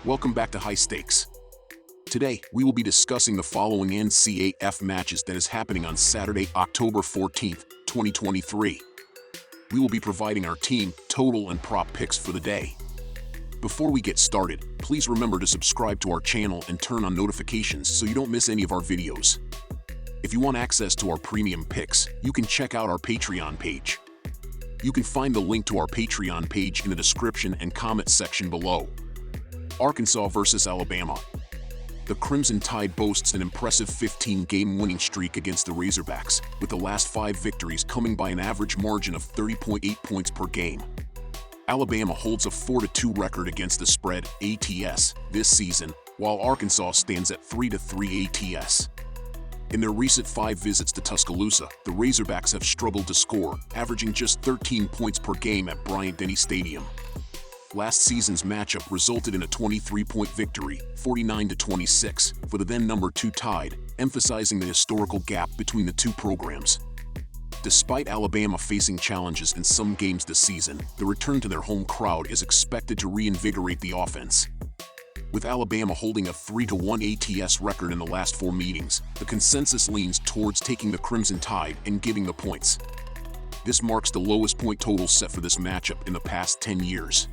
Welcome back to High Stakes. Today, we will be discussing the following NCAAF matches that is happening on Saturday, October 14th, 2023. We will be providing our team, total, and prop picks for the day. Before we get started, please remember to subscribe to our channel and turn on notifications so you don't miss any of our videos. If you want access to our premium picks, you can check out our Patreon page. You can find the link to our Patreon page in the description and comment section below. Arkansas versus Alabama. The Crimson Tide boasts an impressive 15-game winning streak against the Razorbacks, with the last 5 victories coming by an average margin of 30.8 points per game. Alabama holds a 4-2 record against the spread (ATS) this season, while Arkansas stands at 3-3 ATS. In their recent 5 visits to Tuscaloosa, the Razorbacks have struggled to score, averaging just 13 points per game at Bryant-Denny Stadium. Last season's matchup resulted in a 23-point victory, 49-26, for the then number 2 Tide, emphasizing the historical gap between the two programs. Despite Alabama facing challenges in some games this season, the return to their home crowd is expected to reinvigorate the offense. With Alabama holding a 3-1 ATS record in the last 4 meetings, the consensus leans towards taking the Crimson Tide and giving the points. This marks the lowest point total set for this matchup in the past 10 years.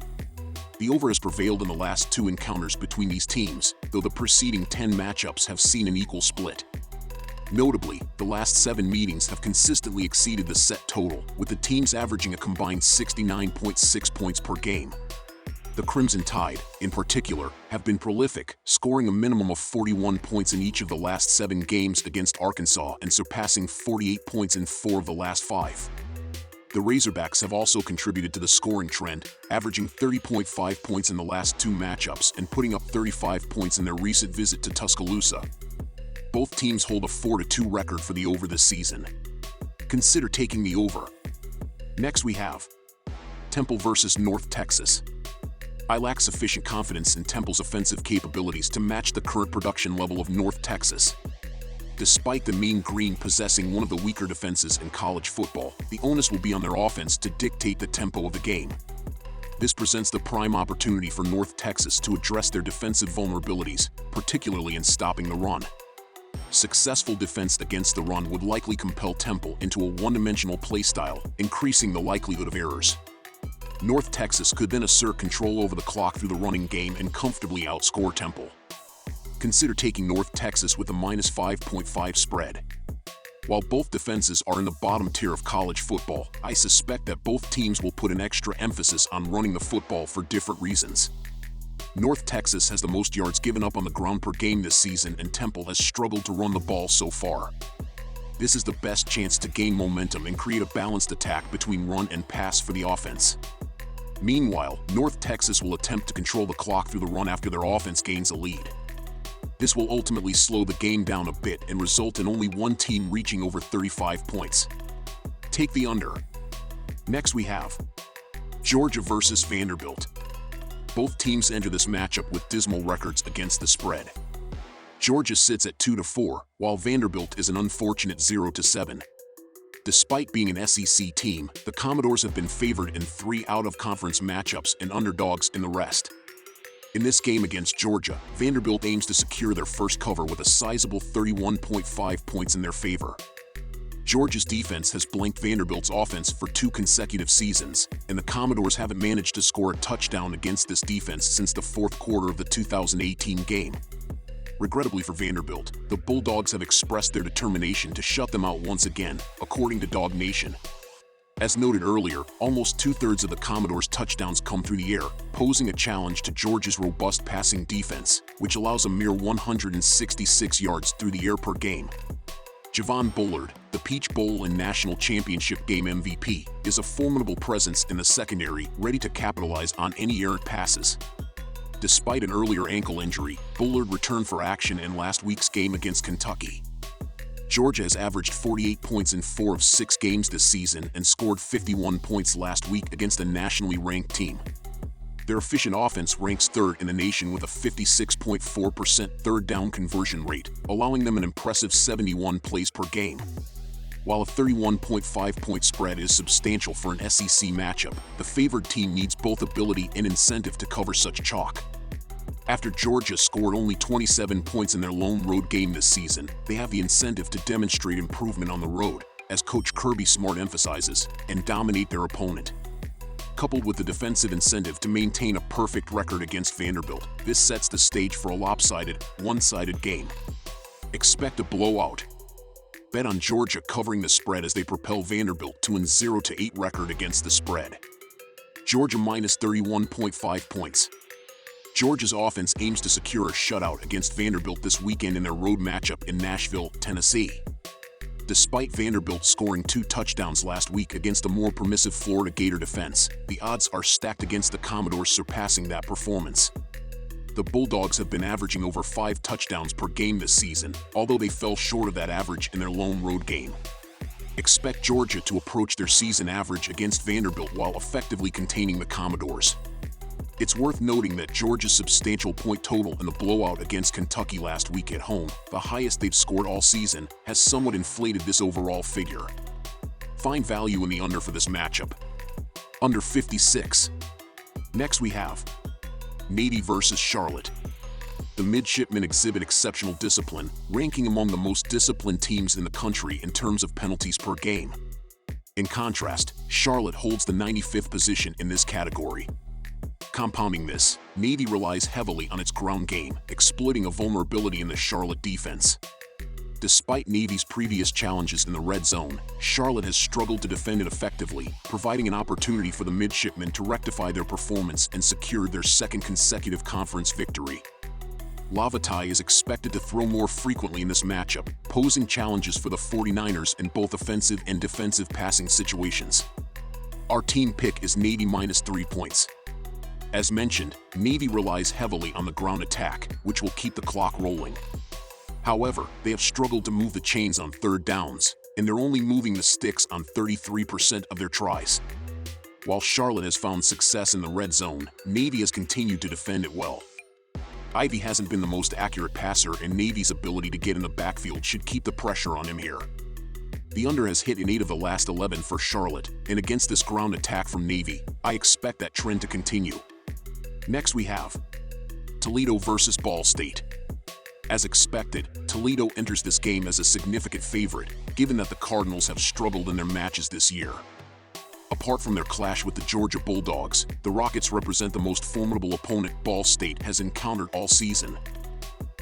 The over has prevailed in the last 2 encounters between these teams, though the preceding 10 matchups have seen an equal split. Notably, the last 7 meetings have consistently exceeded the set total, with the teams averaging a combined 69.6 points per game. The Crimson Tide, in particular, have been prolific, scoring a minimum of 41 points in each of the last 7 games against Arkansas and surpassing 48 points in 4 of the last 5. The Razorbacks have also contributed to the scoring trend, averaging 30.5 points in the last 2 matchups and putting up 35 points in their recent visit to Tuscaloosa. Both teams hold a 4-2 record for the over this season. Consider taking the over. Next we have Temple versus North Texas. I lack sufficient confidence in Temple's offensive capabilities to match the current production level of North Texas. Despite the Mean Green possessing one of the weaker defenses in college football, the onus will be on their offense to dictate the tempo of the game. This presents the prime opportunity for North Texas to address their defensive vulnerabilities, particularly in stopping the run. Successful defense against the run would likely compel Temple into a one-dimensional play style, increasing the likelihood of errors. North Texas could then assert control over the clock through the running game and comfortably outscore Temple. Consider taking North Texas with a -5.5 spread. While both defenses are in the bottom tier of college football, I suspect that both teams will put an extra emphasis on running the football for different reasons. North Texas has the most yards given up on the ground per game this season, and Temple has struggled to run the ball so far. This is the best chance to gain momentum and create a balanced attack between run and pass for the offense. Meanwhile, North Texas will attempt to control the clock through the run after their offense gains a lead. This will ultimately slow the game down a bit and result in only one team reaching over 35 points. Take the under. Next we have Georgia versus Vanderbilt. Both teams enter this matchup with dismal records against the spread. Georgia sits at 2-4, while Vanderbilt is an unfortunate 0-7. Despite being an SEC team, the Commodores have been favored in 3 out-of-conference matchups and underdogs in the rest. In this game against Georgia, Vanderbilt aims to secure their first cover with a sizable 31.5 points in their favor. Georgia's defense has blanked Vanderbilt's offense for 2 consecutive seasons, and the Commodores haven't managed to score a touchdown against this defense since the 4th quarter of the 2018 game. Regrettably for Vanderbilt, the Bulldogs have expressed their determination to shut them out once again, according to Dog Nation. As noted earlier, almost 2/3 of the Commodores' touchdowns come through the air, posing a challenge to Georgia's robust passing defense, which allows a mere 166 yards through the air per game. Javon Bullard, the Peach Bowl and National Championship Game MVP, is a formidable presence in the secondary, ready to capitalize on any errant passes. Despite an earlier ankle injury, Bullard returned for action in last week's game against Kentucky. Georgia has averaged 48 points in 4 of 6 games this season and scored 51 points last week against a nationally ranked team. Their efficient offense ranks 3rd in the nation with a 56.4% third down conversion rate, allowing them an impressive 71 plays per game. While a 31.5-point spread is substantial for an SEC matchup, the favored team needs both ability and incentive to cover such chalk. After Georgia scored only 27 points in their lone road game this season, they have the incentive to demonstrate improvement on the road, as Coach Kirby Smart emphasizes, and dominate their opponent. Coupled with the defensive incentive to maintain a perfect record against Vanderbilt, this sets the stage for a lopsided, one-sided game. Expect a blowout. Bet on Georgia covering the spread as they propel Vanderbilt to an 0-8 record against the spread. Georgia minus 31.5 points. Georgia's offense aims to secure a shutout against Vanderbilt this weekend in their road matchup in Nashville, Tennessee. Despite Vanderbilt scoring 2 touchdowns last week against a more permissive Florida Gator defense, the odds are stacked against the Commodores surpassing that performance. The Bulldogs have been averaging over 5 touchdowns per game this season, although they fell short of that average in their lone road game. Expect Georgia to approach their season average against Vanderbilt while effectively containing the Commodores. It's worth noting that Georgia's substantial point total in the blowout against Kentucky last week at home, the highest they've scored all season, has somewhat inflated this overall figure. Find value in the under for this matchup. Under 56. Next we have Navy versus Charlotte. The midshipmen exhibit exceptional discipline, ranking among the most disciplined teams in the country in terms of penalties per game. In contrast, Charlotte holds the 95th position in this category. Compounding this, Navy relies heavily on its ground game, exploiting a vulnerability in the Charlotte defense. Despite Navy's previous challenges in the red zone, Charlotte has struggled to defend it effectively, providing an opportunity for the midshipmen to rectify their performance and secure their second consecutive conference victory. Lavatai is expected to throw more frequently in this matchup, posing challenges for the 49ers in both offensive and defensive passing situations. Our team pick is Navy minus 3 points. As mentioned, Navy relies heavily on the ground attack, which will keep the clock rolling. However, they have struggled to move the chains on third downs, and they're only moving the sticks on 33% of their tries. While Charlotte has found success in the red zone, Navy has continued to defend it well. Ivy hasn't been the most accurate passer, and Navy's ability to get in the backfield should keep the pressure on him here. The under has hit in 8 of the last 11 for Charlotte, and against this ground attack from Navy, I expect that trend to continue. Next we have Toledo versus Ball State. As expected, Toledo enters this game as a significant favorite, given that the Cardinals have struggled in their matches this year. Apart from their clash with the Georgia Bulldogs, the Rockets represent the most formidable opponent Ball State has encountered all season.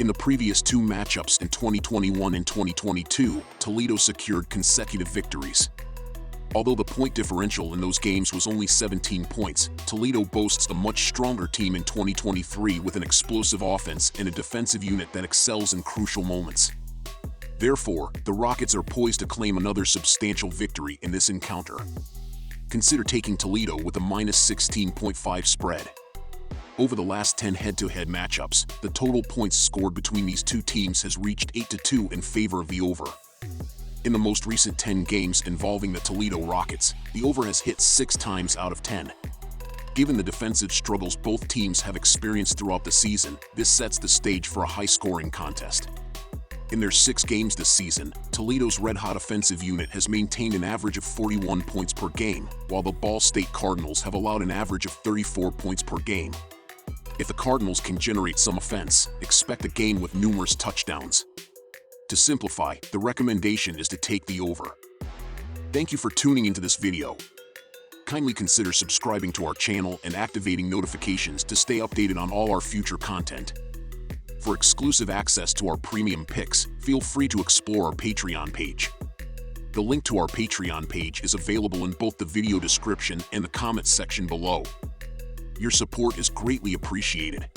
In the previous 2 matchups in 2021 and 2022, Toledo secured consecutive victories. Although the point differential in those games was only 17 points, Toledo boasts a much stronger team in 2023 with an explosive offense and a defensive unit that excels in crucial moments. Therefore, the Rockets are poised to claim another substantial victory in this encounter. Consider taking Toledo with a minus 16.5 spread. Over the last 10 head-to-head matchups, the total points scored between these two teams has reached 8-2 in favor of the over. In the most recent 10 games involving the Toledo Rockets, the over has hit 6 times out of 10. Given the defensive struggles both teams have experienced throughout the season, this sets the stage for a high-scoring contest. In their 6 games this season, Toledo's red-hot offensive unit has maintained an average of 41 points per game, while the Ball State Cardinals have allowed an average of 34 points per game. If the Cardinals can generate some offense, expect a game with numerous touchdowns. To simplify, the recommendation is to take the over. Thank you for tuning into this video. Kindly consider subscribing to our channel and activating notifications to stay updated on all our future content. For exclusive access to our premium picks, feel free to explore our Patreon page. The link to our Patreon page is available in both the video description and the comments section below. Your support is greatly appreciated.